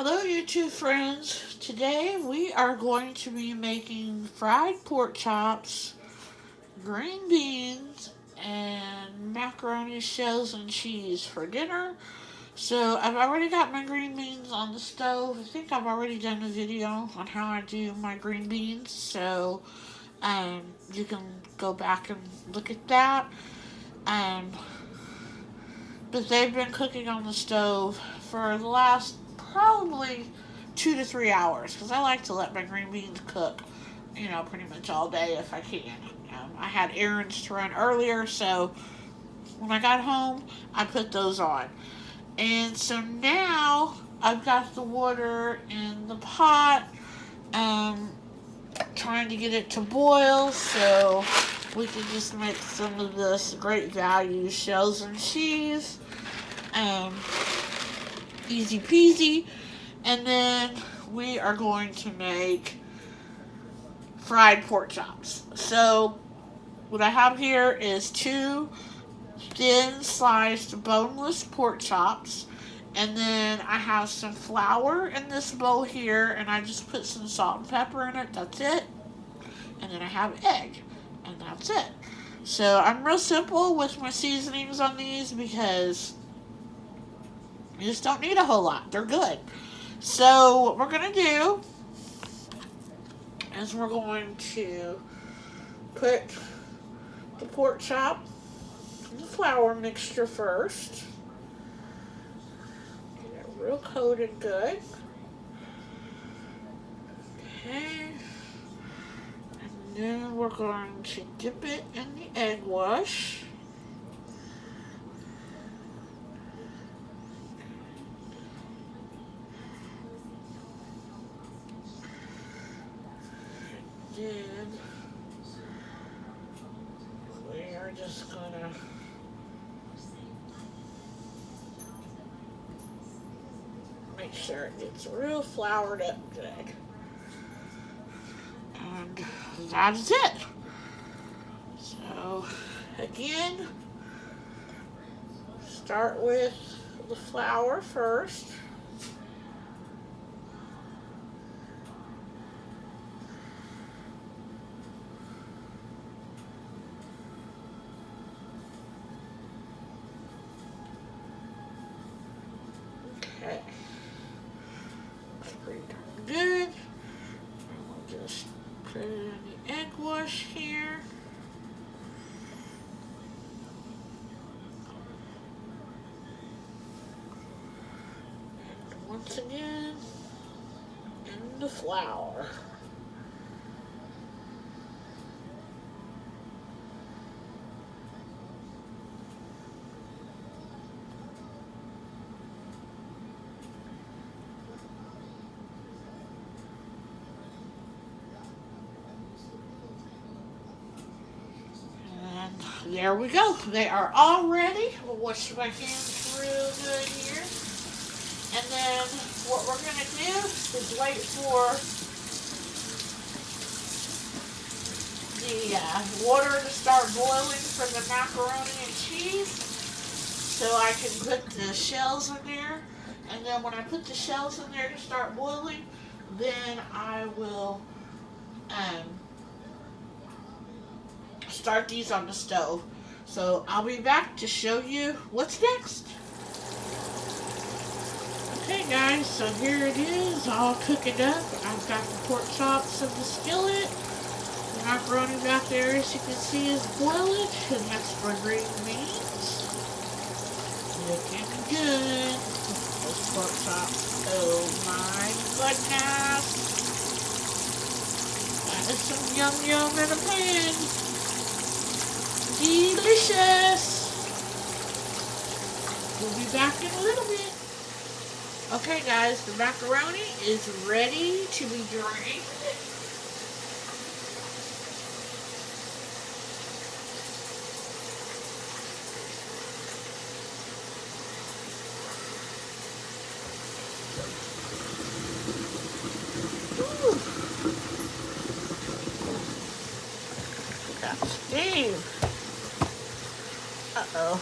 Hello, YouTube friends. Today we are going to be making fried pork chops, green beans, and macaroni shells and cheese for dinner. So I've already got my green beans on the stove. I think I've already done a video on how I do my green beans. So you can go back and look at that. Um, but they've been cooking on the stove for the last probably 2 to 3 hours because I like to let my green beans cook, pretty much all day if I can. I had errands to run earlier, so when I got home, I put those on. And so now I've got the water in the pot, um, trying to get it to boil so we can just make some of this great value shells and cheese. Um, Easy peasy. And then we are going to make fried pork chops. So what I have here is two thin sliced boneless pork chops. And then I have some flour in this bowl here, and I just put some salt and pepper in it. That's it. And then I have egg, and that's it. So I'm real simple with my seasonings on these because you just don't need a whole lot. They're good. So what we're going to do is we're going to put the pork chop in the flour mixture first. Get it real coated good. Okay. And then we're going to dip it in the egg wash. Then we are just gonna make sure it gets real floured up good. And that's it. So again, start with the flour first. Okay, that's pretty darn good. And we'll just put it in the egg wash here. And once again, in the flour. There we go. They are all ready. We'll wash my hands real good here. And then what we're going to do is wait for the water to start boiling for the macaroni and cheese so I can put the shells in there. And then when I put the shells in there to start boiling, then I will start these on the stove. So I'll be back to show you what's next. Okay guys, so here it is, all cooking up. I've got the pork chops in the skillet. The macaroni back there, as you can see, is boiling, and that's for green beans. Looking good. Those pork chops. Oh my goodness. That is some yum yum in a pan. Delicious. We'll be back in a little bit. Okay guys, the macaroni is ready to be drained. Ooh. Got steam. Uh-oh.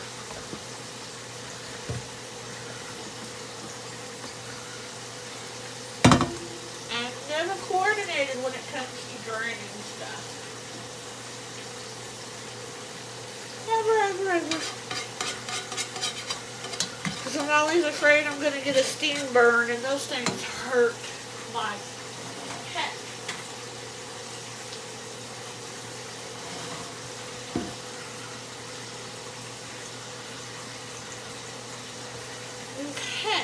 coordinated when it comes to draining stuff. Never, ever, ever. Because I'm always afraid I'm going to get a steam burn, and those things hurt like heck. Okay.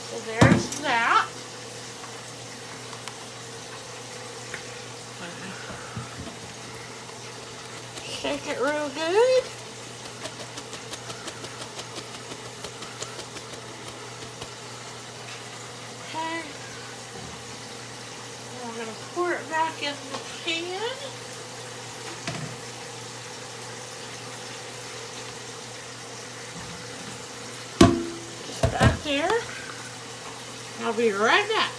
So there's that. Shake it real good. Okay. And we're going to pour it back in the pan. Just back there. I'll be right back.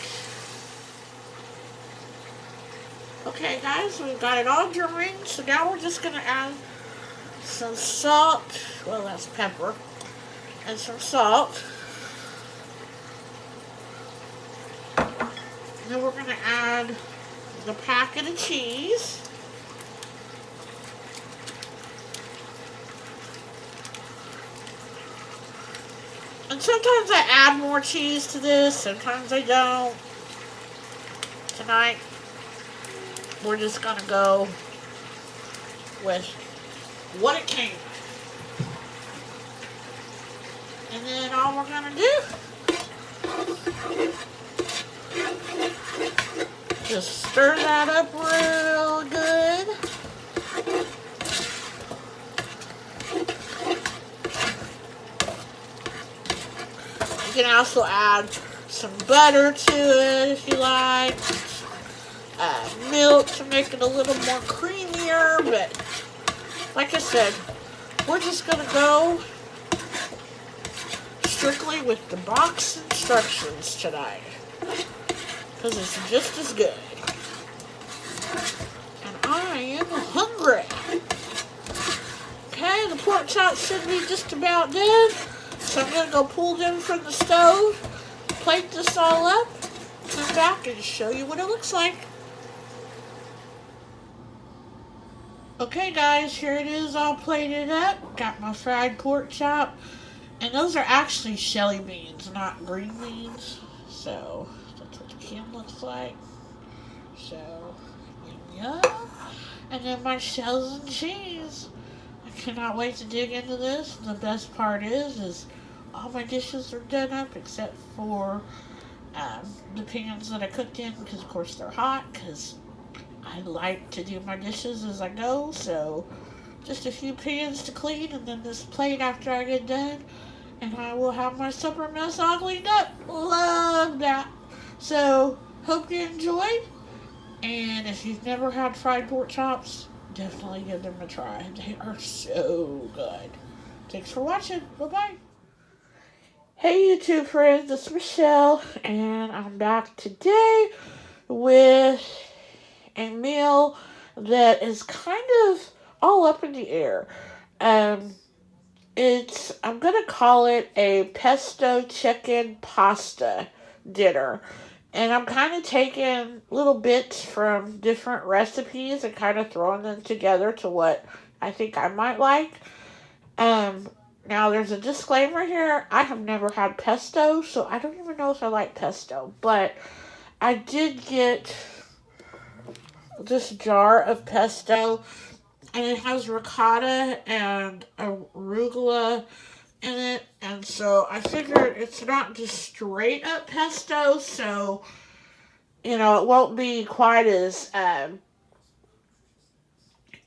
Okay guys, we've got it all drained, so now we're just going to add some salt, well that's pepper, and some salt. And then we're going to add the packet of cheese. And sometimes I add more cheese to this, sometimes I don't. Tonight, we're just going to go with what it came with. And then all we're going to do, just stir that up real good. You can also add some butter to it if you like. Milk to make it a little more creamier, but like I said, we're just going to go strictly with the box instructions tonight, because it's just as good. And I am hungry. Okay, the pork chops should be just about done, so I'm going to go pull them from the stove, plate this all up, come back and show you what it looks like. Okay guys, here it is all plated up. Got my fried pork chop. And those are actually shelly beans, not green beans. So, that's what the can looks like. So, yum yum. And then my shells and cheese. I cannot wait to dig into this. The best part is all my dishes are done up except for the pans that I cooked in, because of course they're hot, because I like to do my dishes as I go, so just a few pans to clean, and then this plate after I get done, and I will have my supper mess all cleaned up. Love that. So, hope you enjoyed, and if you've never had fried pork chops, definitely give them a try. They are so good. Thanks for watching. Bye-bye. Hey YouTube friends, it's Michelle, and I'm back today with a meal that is kind of all up in the air. I'm gonna call it a pesto chicken pasta dinner. And I'm kind of taking little bits from different recipes and kind of throwing them together to what I think I might like. Now there's a disclaimer here. I have never had pesto, so I don't even know if I like pesto. But I did get this jar of pesto, and it has ricotta and arugula in it, and so I figured it's not just straight up pesto, so it won't be quite as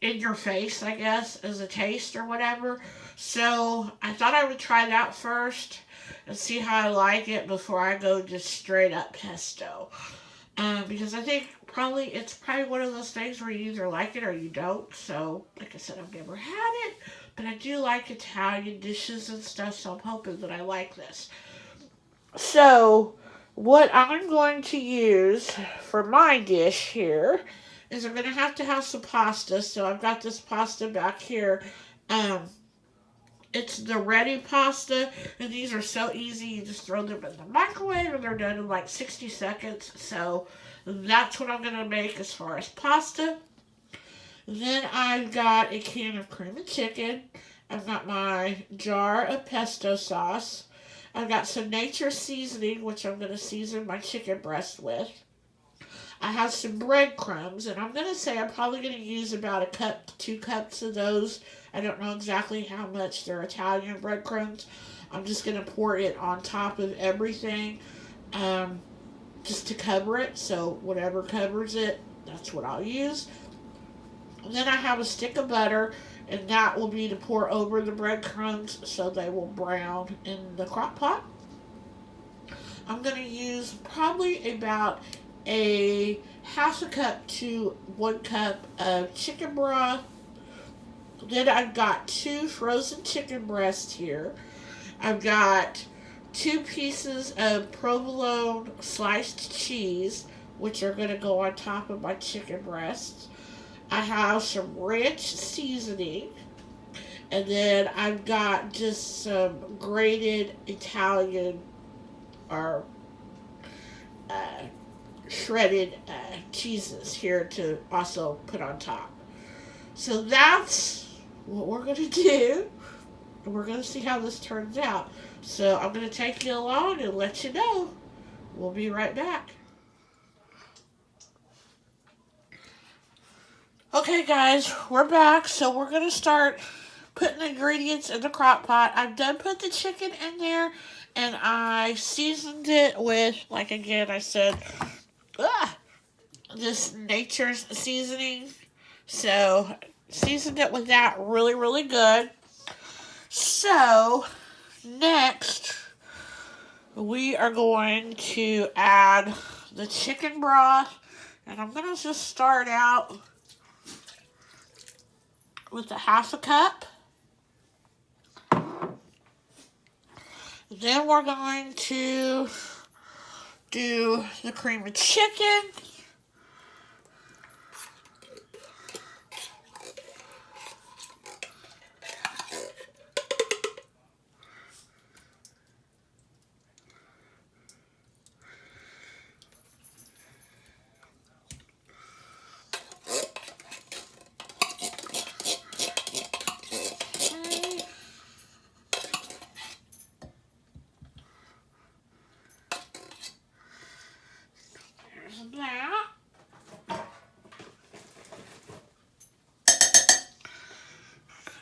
in your face, I guess, as a taste or whatever. So I thought I would try that first and see how I like it before I go just straight up pesto. Because I think it's probably one of those things where you either like it or you don't. So, like I said, I've never had it, but I do like Italian dishes and stuff, so I'm hoping that I like this. So, what I'm going to use for my dish here is I'm going to have some pasta. So I've got this pasta back here. It it's the ready pasta, and these are so easy. You just throw them in the microwave, and they're done in like 60 seconds. So that's what I'm going to make as far as pasta. Then I've got a can of cream and chicken. I've got my jar of pesto sauce. I've got some nature seasoning, which I'm going to season my chicken breast with. I have some breadcrumbs, and I'm going to say I'm probably going to use about a cup to 2 cups of those. I don't know exactly how much they're Italian breadcrumbs. I'm just going to pour it on top of everything just to cover it. So whatever covers it, that's what I'll use. And then I have a stick of butter, and that will be to pour over the breadcrumbs so they will brown in the crock pot. I'm going to use probably about a half a cup to 1 cup of chicken broth. Then I've got 2 frozen chicken breasts here. I've got 2 pieces of provolone sliced cheese, which are going to go on top of my chicken breasts. I have some ranch seasoning. And then I've got just some grated Italian or shredded cheeses here to also put on top. So that's what we're going to do. And we're going to see how this turns out. So I'm going to take you along and let you know. We'll be right back. Okay, guys, we're back. So we're going to start putting the ingredients in the crock pot. I've done put the chicken in there, and I seasoned it with, like again I said, this nature's seasoning. So seasoned it with that really, really good. So next we are going to add the chicken broth, and I'm going to just start out with a half a cup. Then we're going to do the cream of chicken.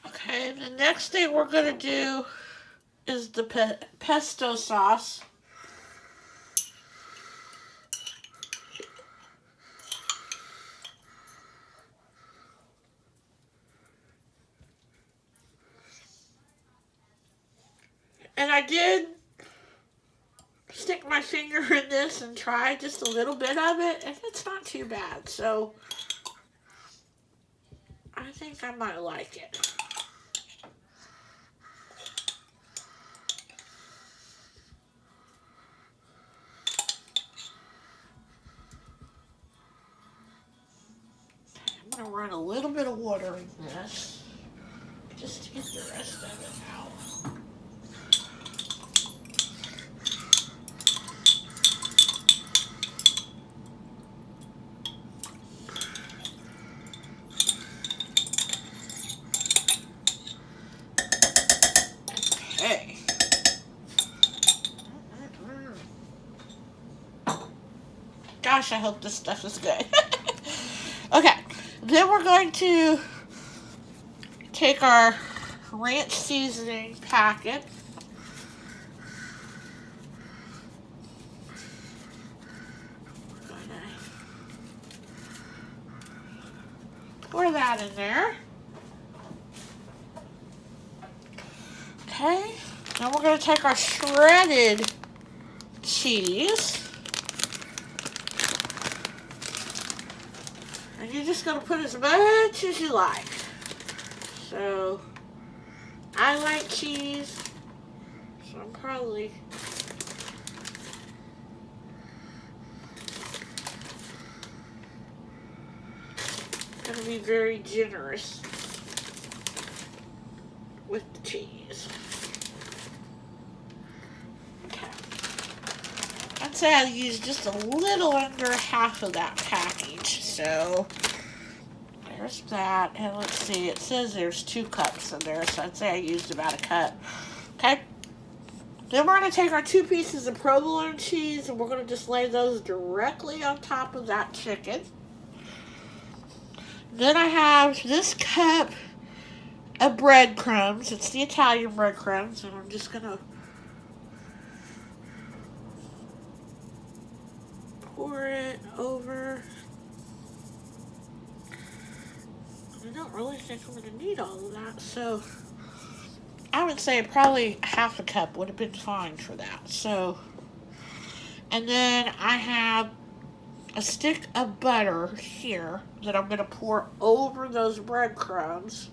Okay, the next thing we're going to do is the pesto sauce. And I did stick my finger in this and try just a little bit of it, and it's not too bad. So I think I might like it. I'm going to run a little bit of water in this just to get the rest of it out. Okay. Gosh, I hope this stuff is good. Okay, then we're going to take our ranch seasoning packet. Pour that in there. Okay, now we're going to take our shredded cheese. And you're just going to put as much as you like. So, I like cheese, so I'm probably going to be very generous. with the cheese. Okay. I'd say I used just a little under half of that package. So there's that. And let's see, it says there's 2 cups in there. So I'd say I used about a cup. Okay. Then we're going to take our 2 pieces of provolone cheese and we're going to just lay those directly on top of that chicken. Then I have this cup of breadcrumbs. It's the Italian breadcrumbs, and I'm just going to pour it over. I don't really think I'm going to need all of that, so I would say probably half a cup would have been fine for that. So, and then I have a stick of butter here that I'm going to pour over those breadcrumbs.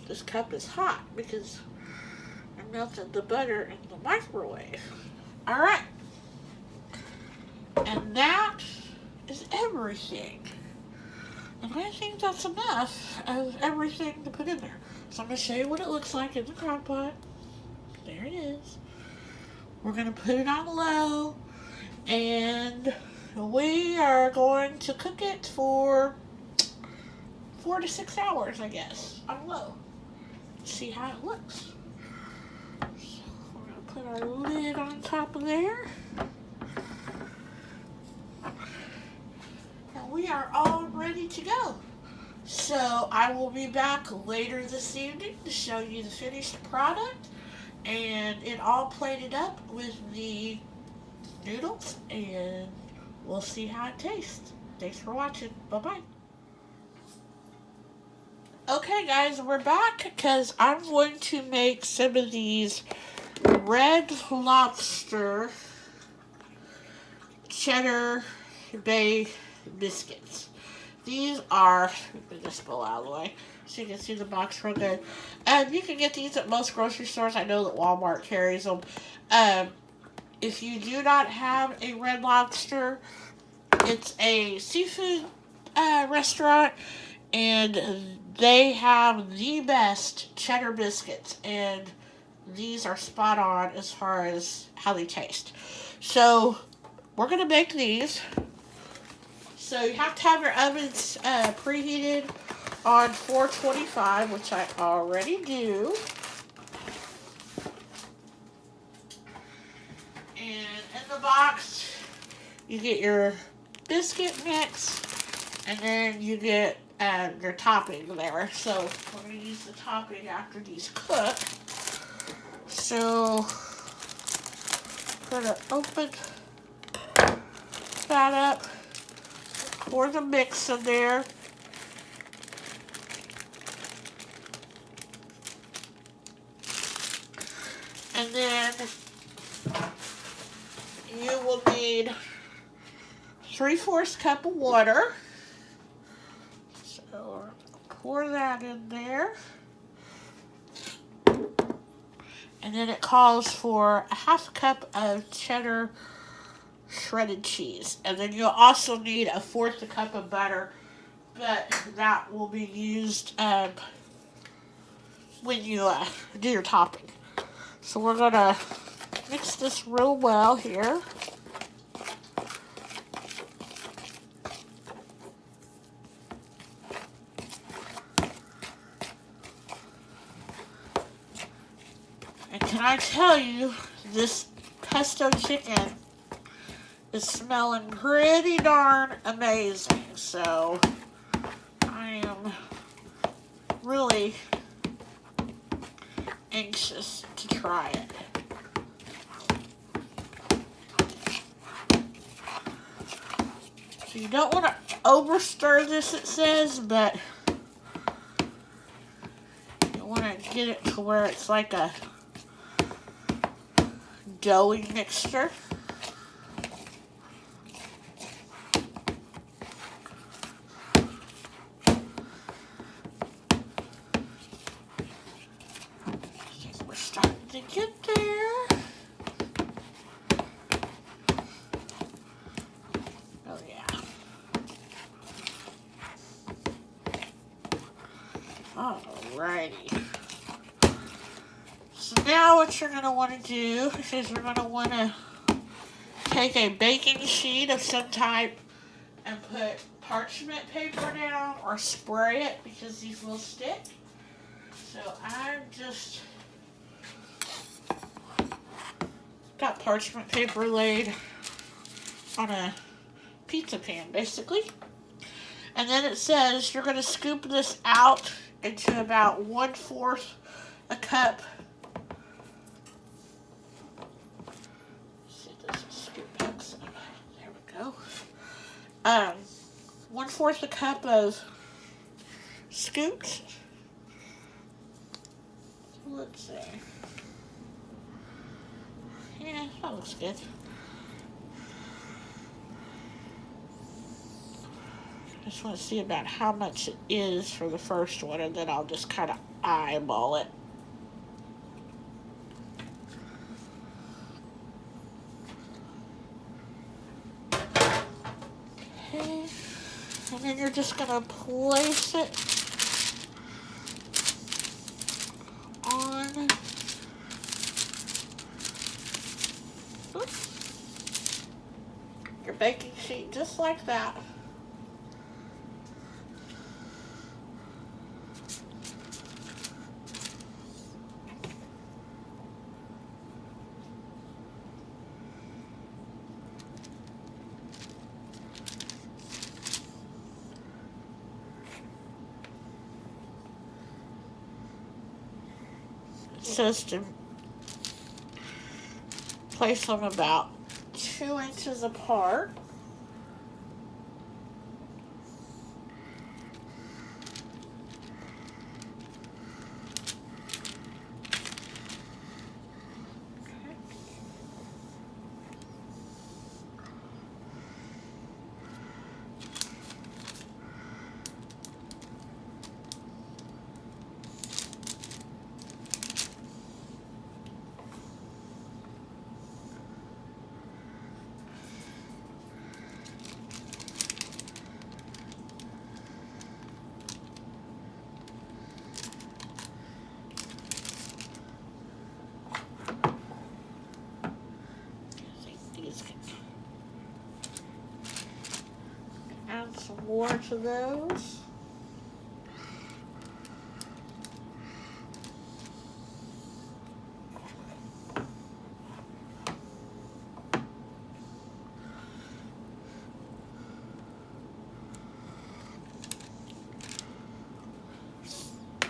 This cup is hot because I melted the butter in the microwave. Alright. And that is everything. And I think that's enough of everything to put in there. So I'm going to show you what it looks like in the crock pot. There it is. We're going to put it on low. And we are going to cook it for 4 to 6 hours, I guess, on low. See how it looks. So we're going to put our lid on top of there. And we are all ready to go. So I will be back later this evening to show you the finished product and it all plated up with the noodles, and we'll see how it tastes. Thanks for watching. Bye-bye. Okay guys, we're back because I'm going to make some of these red lobster cheddar bay biscuits. These are, let me just pull out of the way so you can see the box real good. You can get these at most grocery stores. I know that Walmart carries them. If you do not have a Red Lobster, it's a seafood restaurant, and they have the best cheddar biscuits, and these are spot on as far as how they taste. So we're going to make these. So you have to have your ovens preheated on 425, which I already do. And in the box, you get your biscuit mix, and then you get your topping there. So we're going to use the topping after these cook. So we're going to open that up, pour the mix in there. And then you will need 3/4 cup of water. So pour that in there. And then it calls for a 1/2 cup of cheddar shredded cheese. And then you'll also need 1/4 cup of butter, but that will be used when you do your topping. So we're going to mix this real well here. And can I tell you, this pesto chicken is smelling pretty darn amazing. So I am really anxious to try it. So you don't want to over stir this, it says, but you want to get it to where it's like a doughy mixture. get there. Oh yeah. Alrighty. So now what you're going to want to do is you're going to want to take a baking sheet of some type and put parchment paper down or spray it because these will stick. So I just got parchment paper laid on a pizza pan basically. And then it says you're going to scoop this out into about 1/4 a cup. Let's see if this will scoop back some. There we go. 1/4 a cup of scoops. Let's see. Yeah, that looks good. Just want to see about how much it is for the first one, and then I'll just kind of eyeball it. Okay. And then you're just going to place it on your baking sheet just like that. It says to place them about 2 inches apart. Add some more to those.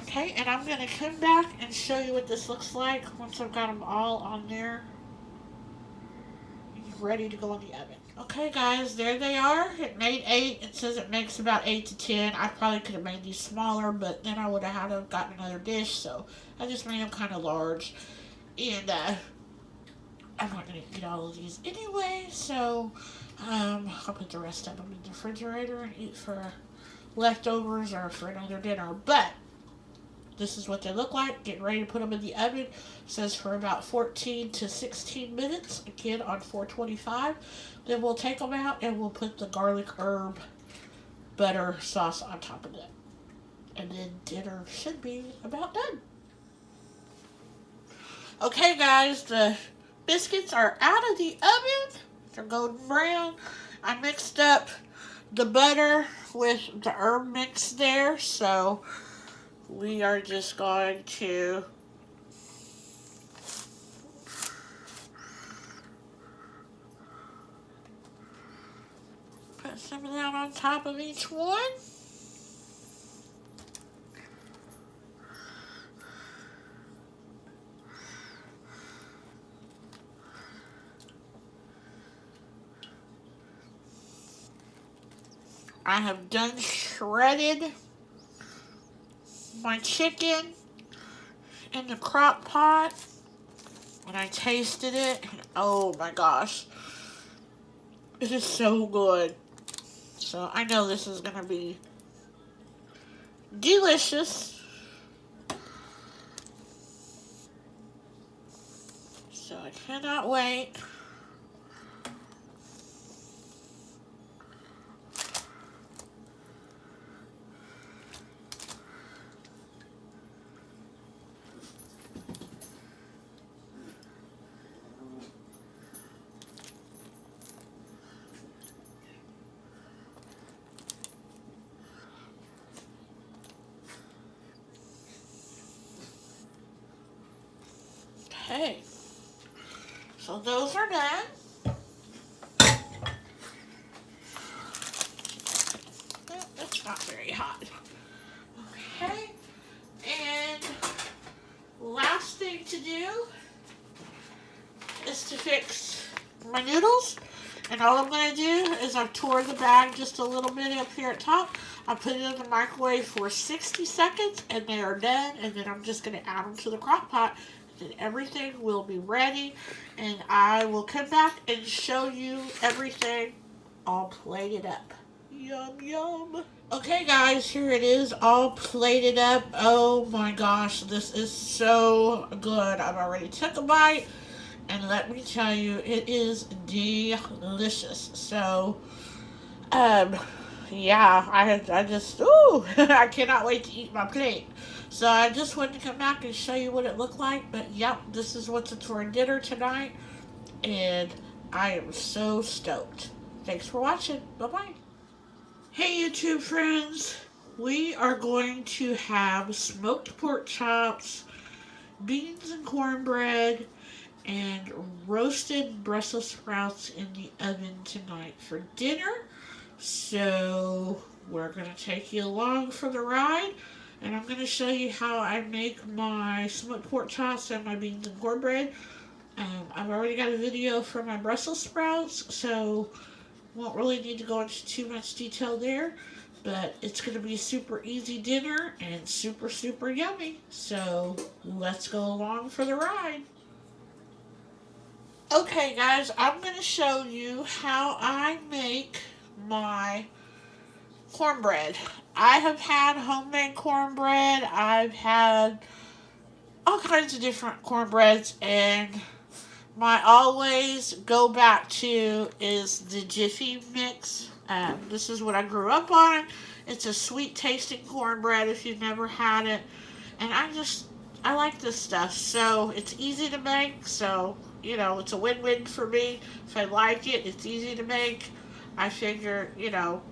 Okay, and I'm going to come back and show you what this looks like once I've got them all on there. Ready to go in the oven. Okay guys, there they are. It made 8. It says it makes about 8 to 10. I probably could have made these smaller, but then I would have had to have gotten another dish, so I just made them kind of large. And I'm not going to eat all of these anyway, so I'll put the rest of them in the refrigerator and eat for leftovers or for another dinner. But this is what they look like. Getting ready to put them in the oven. It says for about 14 to 16 minutes. Again on 425. Then we'll take them out and we'll put the garlic herb butter sauce on top of them. And then dinner should be about done. Okay guys, the biscuits are out of the oven. They're golden brown. I mixed up the butter with the herb mix there, so we are just going to put some of that on top of each one. I have done shredded my chicken in the crock pot, and I tasted it, and oh my gosh, it is so good. So I know this is gonna be delicious. I cannot wait. Okay, so those are done. Oh, that's not very hot. Okay, and last thing to do is to fix my noodles. And all I'm going to do is I've tore the bag just a little bit up here at top. I put it in the microwave for 60 seconds and they are done. And then I'm just going to add them to the crock pot. And everything will be ready. And I will come back and show you everything all plated up. Yum, yum. Okay, guys, here it is all plated up. Oh my gosh, this is so good. I've already took a bite. And let me tell you, it is delicious. So, yeah, I just, ooh, I cannot wait to eat my plate. So I just wanted to come back and show you what it looked like. But yep, this is what's for dinner tonight. And I am so stoked. Thanks for watching. Bye-bye. Hey, YouTube friends. We are going to have smoked pork chops, beans and cornbread, and roasted Brussels sprouts in the oven tonight for dinner. So we're going to take you along for the ride, and I'm going to show you how I make my smoked pork chops and my beans and cornbread. I've already got a video for my Brussels sprouts, so won't really need to go into too much detail there. But it's going to be a super easy dinner and super, super yummy. So let's go along for the ride. Okay, guys, I'm going to show you how I make my cornbread. I have had homemade cornbread. I've had all kinds of different cornbreads, and my always go back to is the Jiffy mix. This is what I grew up on. It's a sweet tasting cornbread if you've never had it. And I like this stuff. So it's easy to make. So, you know, it's a win-win for me. If I like it, it's easy to make. I figure, you know,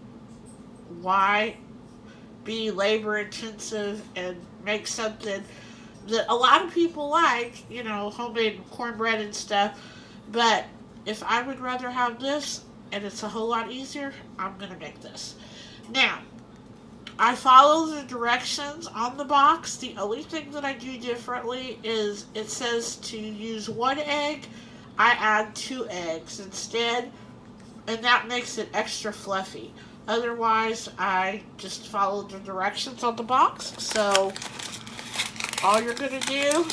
why be labor intensive and make something that a lot of people like, you know, homemade cornbread and stuff. But if I would rather have this and it's a whole lot easier, I'm going to make this. Now, I follow the directions on the box. The only thing that I do differently is it says to use 1 egg. I add 2 eggs instead, and that makes it extra fluffy. Otherwise, I just follow the directions on the box. So all you're going to do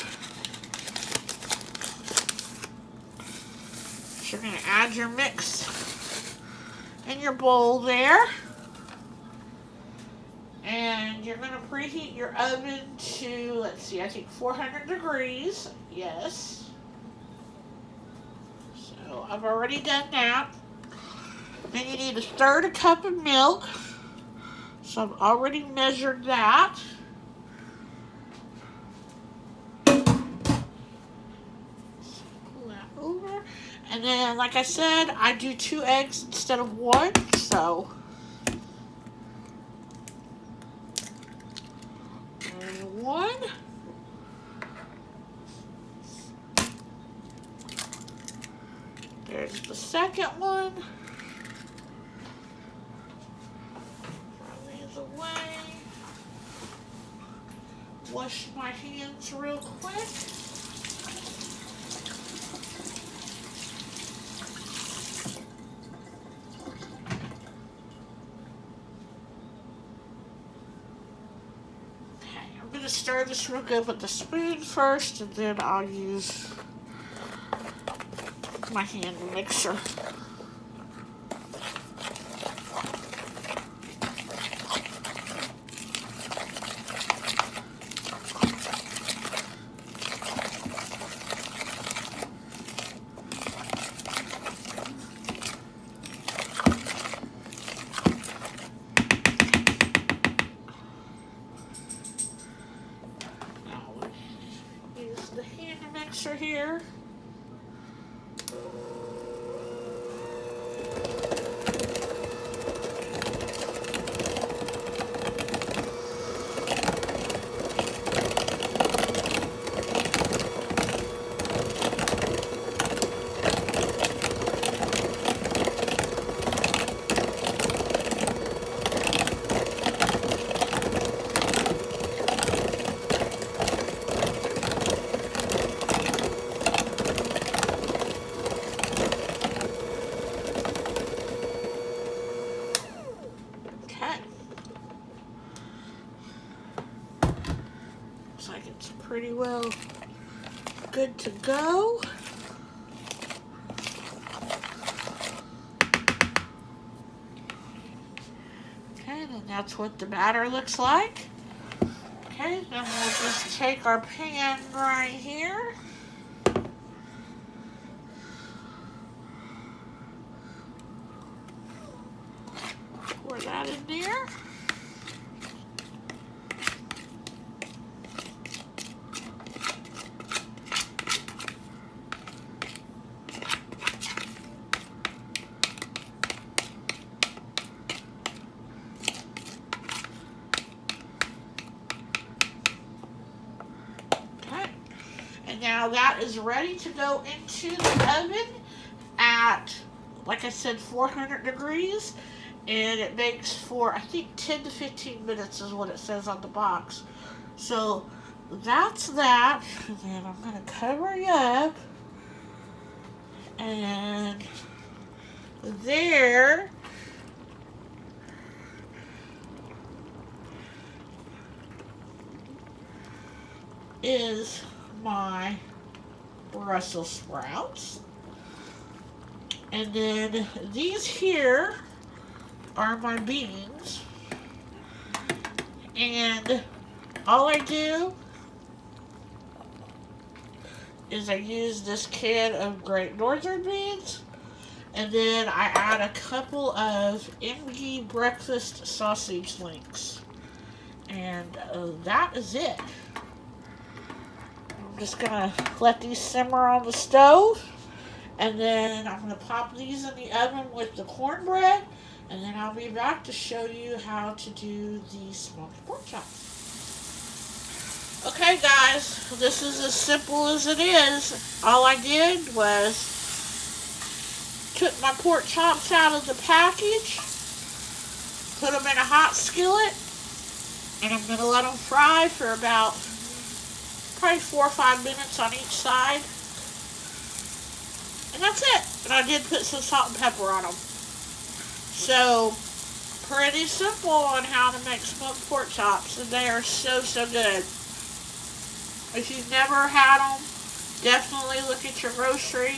is you're going to add your mix in your bowl there. And you're going to preheat your oven to, let's see, I think 400 degrees. Yes. So I've already done that. Then you need a third cup of milk. So I've already measured that. Over. And then, like I said, I do 2 eggs instead of 1, so there's 1. There's the second one. Throw these away. Wash my hands real quick. Stir this real good with the spoon first, and then I'll use my hand mixer. pretty well good to go. Okay, then that's what the batter looks like. Okay, then we'll just take our pan right here. Pour that in there. And now that is ready to go into the oven at, like I said, 400 degrees. And it bakes for, I think, 10 to 15 minutes is what it says on the box. So that's that. And then I'm going to cover it up. And there is my Brussels sprouts. And then these here are my beans. And all I do is I use this can of Great Northern beans, and then I add a couple of MG breakfast sausage links. And that is it. I'm just gonna let these simmer on the stove, and then I'm gonna pop these in the oven with the cornbread, and then I'll be back to show you how to do the smoked pork chops. Okay guys, this is as simple as it is. All I did was took my pork chops out of the package, put them in a hot skillet, and I'm gonna let them fry for about probably 4 or 5 minutes on each side. And that's it. And I did put some salt and pepper on them. So, pretty simple on how to make smoked pork chops. And they are so, so good. If you've never had them, definitely look at your grocery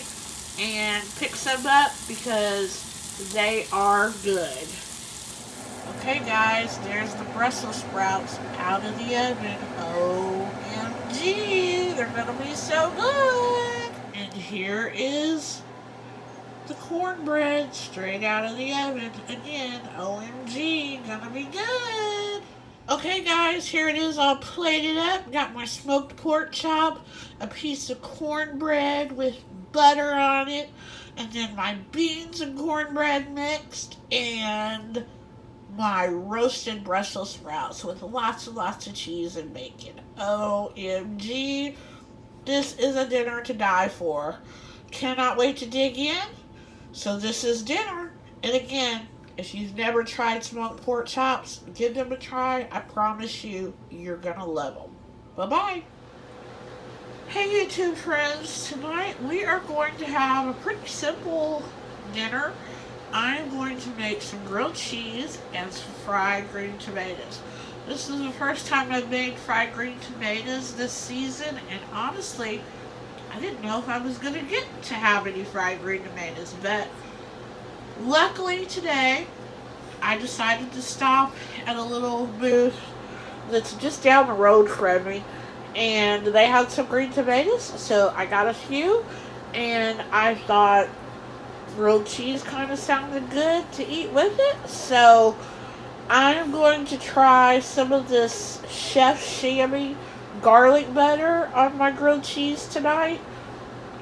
and pick some up because they are good. Okay guys, there's the Brussels sprouts out of the oven. OMG, they're gonna be so good. And here is the cornbread straight out of the oven. Again, OMG, gonna be good. Okay guys, here it is all plated up. Got my smoked pork chop, a piece of cornbread with butter on it, and then my beans and cornbread mixed, and my roasted Brussels sprouts with lots and lots of cheese and bacon. OMG, this is a dinner to die for. Cannot wait to dig in. So this is dinner. And again, if you've never tried smoked pork chops, give them a try. I promise you, you're gonna love them. Bye-bye. Hey YouTube friends, tonight we are going to have a pretty simple dinner. I'm going to make some grilled cheese and some fried green tomatoes. This is the first time I've made fried green tomatoes this season, and honestly, I didn't know if I was going to get to have any fried green tomatoes, but luckily today, I decided to stop at a little booth that's just down the road from me, and they had some green tomatoes, so I got a few, and I thought grilled cheese kind of sounded good to eat with it, so I'm going to try some of this Chef Chamois garlic butter on my grilled cheese tonight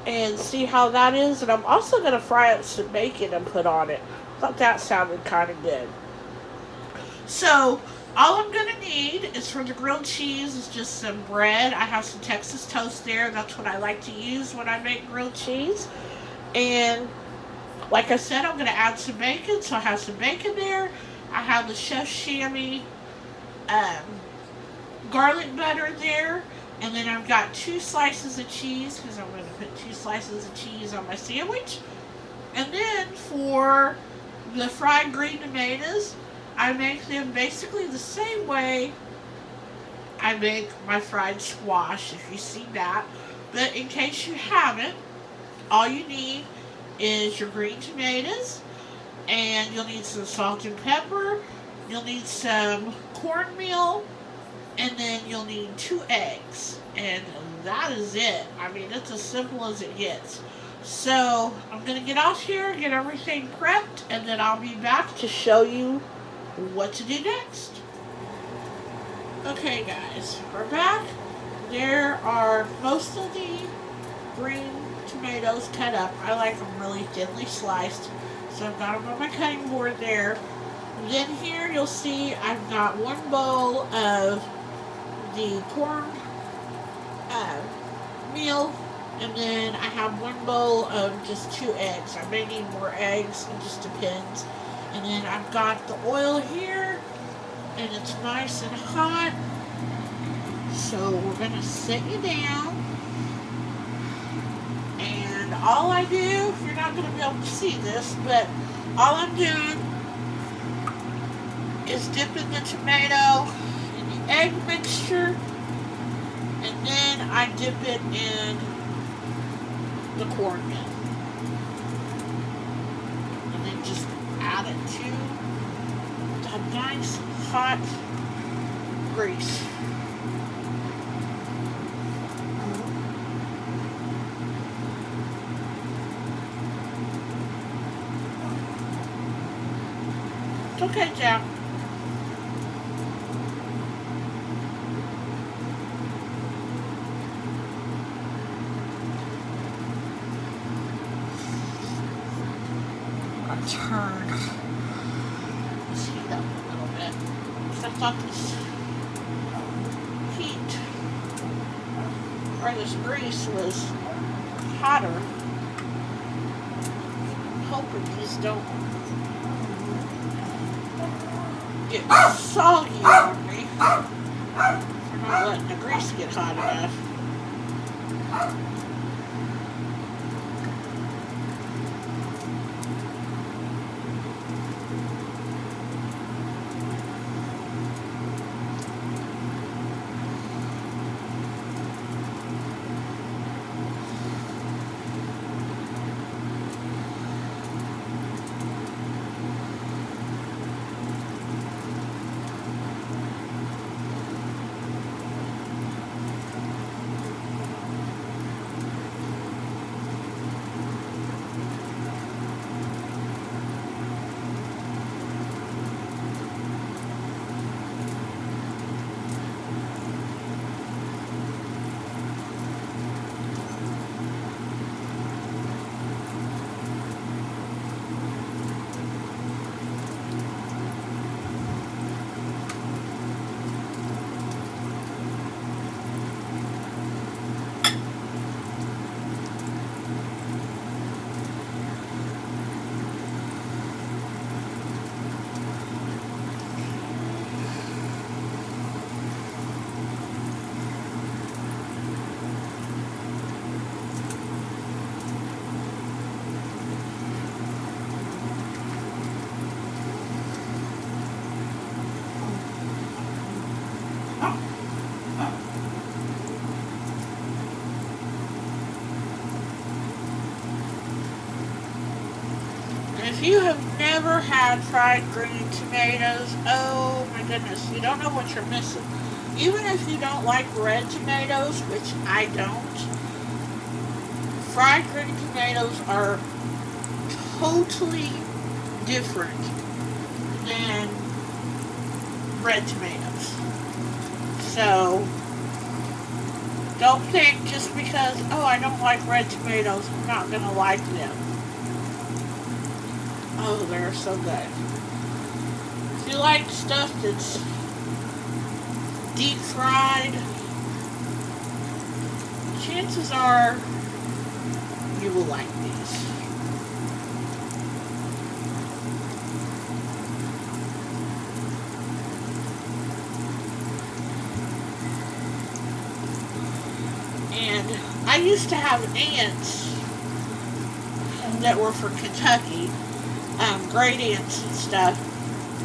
and see how that is. And I'm also going to fry up some bacon and put on it. I thought that sounded kind of good. So all I'm going to need is for the grilled cheese is just some bread. I have some Texas toast there. That's what I like to use when I make grilled cheese. And like I said, I'm going to add some bacon, so I have some bacon there. I have the Chef Chamois garlic butter there. And then I've got 2 slices of cheese, because I'm going to put 2 slices of cheese on my sandwich. And then for the fried green tomatoes, I make them basically the same way I make my fried squash, if you see that. But in case you haven't, all you need is your green tomatoes, and you'll need some salt and pepper, you'll need some cornmeal, and then you'll need 2 eggs. And that is it. I mean, it's as simple as it gets. So I'm going to get off here, get everything prepped, and then I'll be back to show you what to do next. Okay guys, we're back. There are most of the green tomatoes cut up. I like them really thinly sliced. So I've got them on my cutting board there. Then here you'll see I've got 1 bowl of the corn meal, and then I have 1 bowl of just 2 eggs. I may need more eggs, it just depends. And then I've got the oil here, and it's nice and hot. So we're going to set you down. And all I do, you're not going to be able to see this, but all I'm doing is dipping the tomato in the egg mixture, and then I dip it in the cornmeal. And then just add it to a nice hot grease. It's okay, Jack. I'm gonna turn this heat up a little bit, because I thought this heat, or this grease, was hotter. I'm hoping these don't get soggy on me for not letting the grease get hot enough. If you have never had fried green tomatoes, oh my goodness, you don't know what you're missing. Even if you don't like red tomatoes, which I don't, fried green tomatoes are totally different than red tomatoes. So, don't think just because, oh, I don't like red tomatoes, I'm not going to like them. Oh, they're so good. If you like stuff that's deep fried, chances are you will like these. And I used to have aunts that were from Kentucky, great aunts and stuff,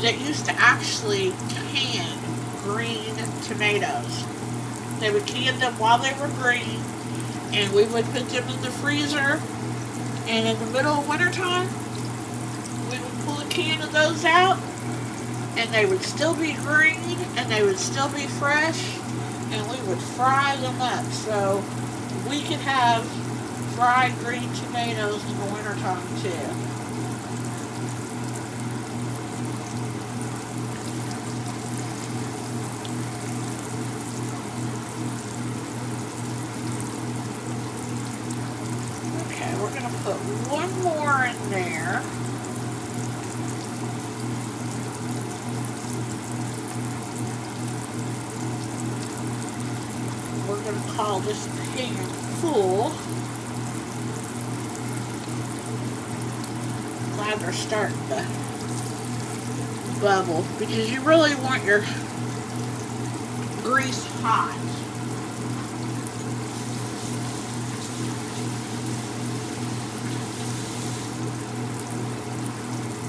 that used to actually can green tomatoes. They would can them while they were green, and we would put them in the freezer. And in the middle of wintertime, we would pull a can of those out, and they would still be green, and they would still be fresh, and we would fry them up. So we could have fried green tomatoes in the wintertime too. Okay, we're going to put one more in there. We're going to call this pan full. Glad they're starting to bubble, because you really want your grease hot.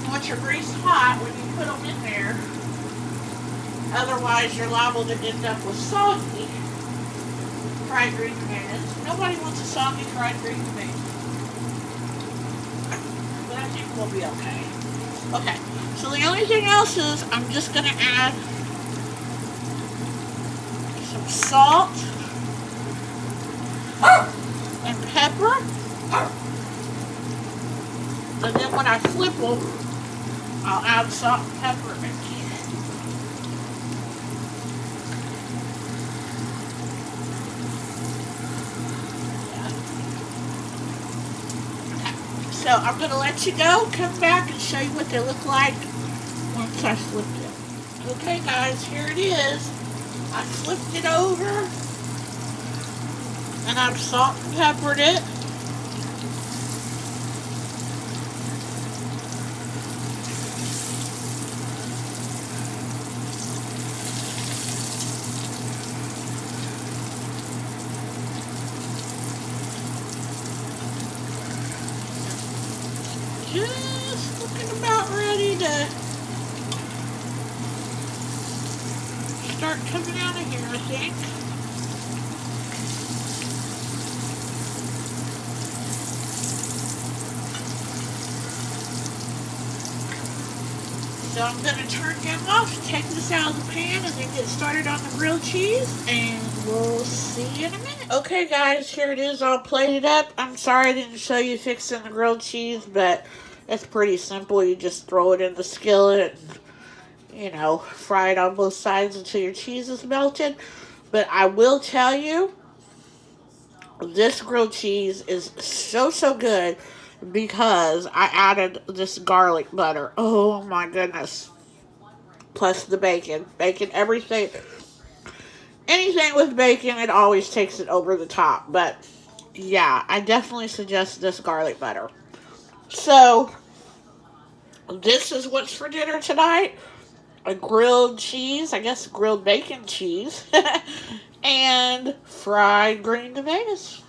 You want your grease hot when you put them in there. Otherwise, you're liable to end up with soggy fried green tomatoes. Nobody wants a soggy fried green tomato. But I think we'll be okay. Okay, so the only thing else is I'm just going to add some salt and pepper. And then when I flip them, I'll add salt and pepper again. So I'm going to let you go, come back and show you what they look like once I flip it. Okay guys, here it is. I flipped it over and I've salt and peppered it. Just looking about ready to start coming out of here, I think. So I'm going to turn them off, take this out of the pan, and then get started on the grilled cheese, and we'll see you in a minute. Okay guys, here it is all plated up. I'm sorry I didn't show you fixing the grilled cheese, but it's pretty simple. You just throw it in the skillet and, you know, fry it on both sides until your cheese is melted. But I will tell you, this grilled cheese is so good because I added this garlic butter. Oh my goodness. Plus the bacon. Bacon, everything. Anything with bacon, it always takes it over the top. But yeah, I definitely suggest this garlic butter. So, this is what's for dinner tonight. A grilled cheese, I guess grilled bacon cheese, and fried green tomatoes.